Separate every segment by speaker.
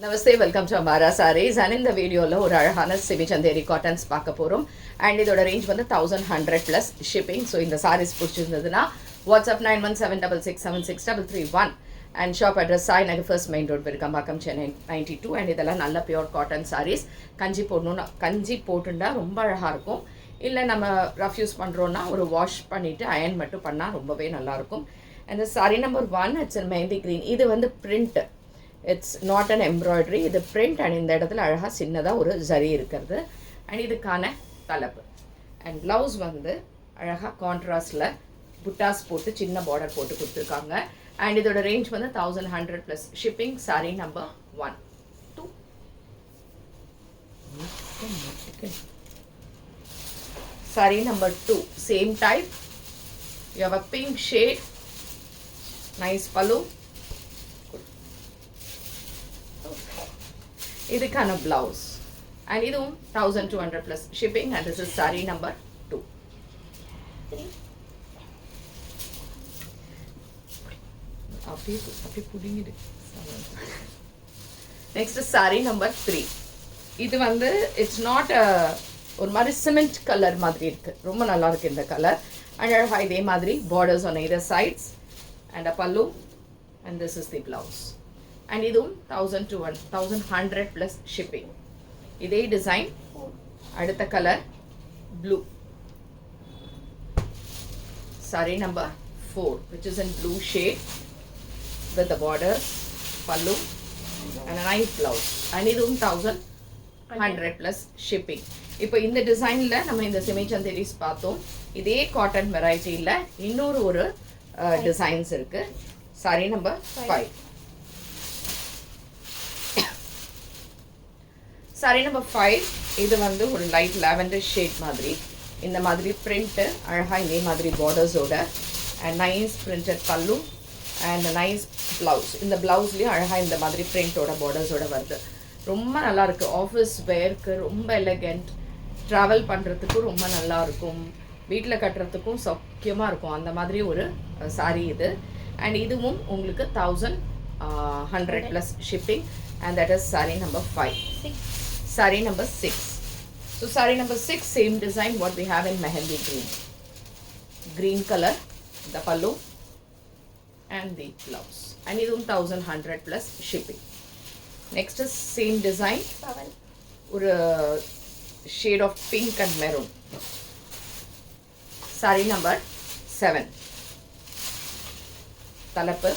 Speaker 1: Namaste, welcome to Amara Sarees. And in the video, ஒரு அழகான semi Chanderi cottons பார்க்க போறோம். And இதோட ரேஞ்ச் வந்து 1100 plus shipping. So இந்த sarees பிடிச்சிருந்ததுன்னா WhatsApp 9176676331 and shop address Sai Nagar First Main Road Virkambakkam Chennai 92. And இதெல்லாம் நல்ல பியூர் காட்டன் sarees. கஞ்சி போட்டுண்டா ரொம்ப அழகா இருக்கும். இல்ல நம்ம ரஃப் யூஸ் பண்றோம்னா ஒரு வாஷ் பண்ணிட்டு அயர்ன் மட்டும் பண்ணா ரொம்பவே நல்லா இருக்கும். And the saree number 1, it's in mehndi green. இது வந்து print. It's not an embroidery. இது print and இந்த இடத்துல அழகா சின்னதா ஒரு ஜரி இருக்கிறது. And இதுக்கான தலைப்பு. And blouse வந்து அழகா கான்ட்ராஸ்ட்ல புட்டாஸ் போட்டு சின்ன பார்டர் போட்டு கொடுத்துருக்காங்க. And இதோட ரேஞ்ச் வந்து 1100 plus shipping. Saree number 1. 2. Saree number 2. Same type. You have a pink shade. Nice pallu. இதுக்கான blouse and இதுவும் 1200 plus shipping and this is saree number 2. Next is saree number 3. இது வந்து it's not a ஒரு மாதிரி cement colour மாதிரி இருக்கு, ரொம்ப நல்லா இருக்கு இந்த கலர். and அழகா இதே மாதிரி borders on either sides and a pallu and this is the blouse. And இதுவும் 1100 plus shipping. இதே டிசைன் அடுத்த colour blue. Saree number 4 which is in blue shade with the borders, pallu and a nice blouse. And இதுவும் 1100 plus shipping. இப்போ இந்த டிசைன்ல நம்ம இந்த semi சந்தேரிஸ் பார்த்தோம். இதே காட்டன் வெரைட்டில இன்னொரு ஒரு டிசைன்ஸ் இருக்கு. Saree number 5. Saree number 5, இது வந்து ஒரு லைட் lavender shade மாதிரி. இந்த மாதிரி print அழகா இதே மாதிரி borders ஓட and nice printed pallu and nice blouse. இந்த blouseலயும் அழகா இந்த மாதிரி print ஓட borders ஓட வருது. ரொம்ப நல்லா இருக்கு. ஆஃபீஸ் வேர்க்கு ரொம்ப எலிகண்ட், டிராவல் பண்றதுக்கு ரொம்ப நல்லா இருக்கும், வீட்ல கட்டறதுக்கும் சௌக்கியமா இருக்கும். அந்த மாதிரி ஒரு saree இது. and இதுவும் உங்களுக்கு 1100 plus shipping and that is saree number 5. Saree number 6. So saree number 6, same design what we have in mehndi green. Green color, the pallu and the blouse. And idum 1100 plus shipping. Next is same design. Or shade of pink and maroon. Saree number 7. Talappu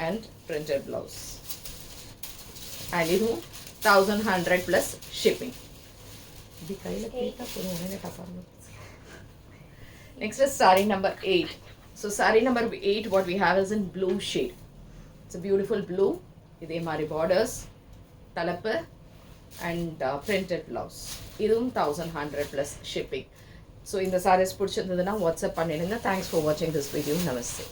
Speaker 1: and printed blouse. And idum 1100 plus shipping. Next is saree number 8. So saree number 8 what we have is in blue shade. It's a beautiful blue. இதே மாதிரி borders, தலைப்பு and printed blouse. இதுவும் 1100 plus shipping. So இந்த sarees பிடிச்சிருந்ததுன்னா WhatsApp பண்ணிடுங்க. Thanks for watching this video. Namaste.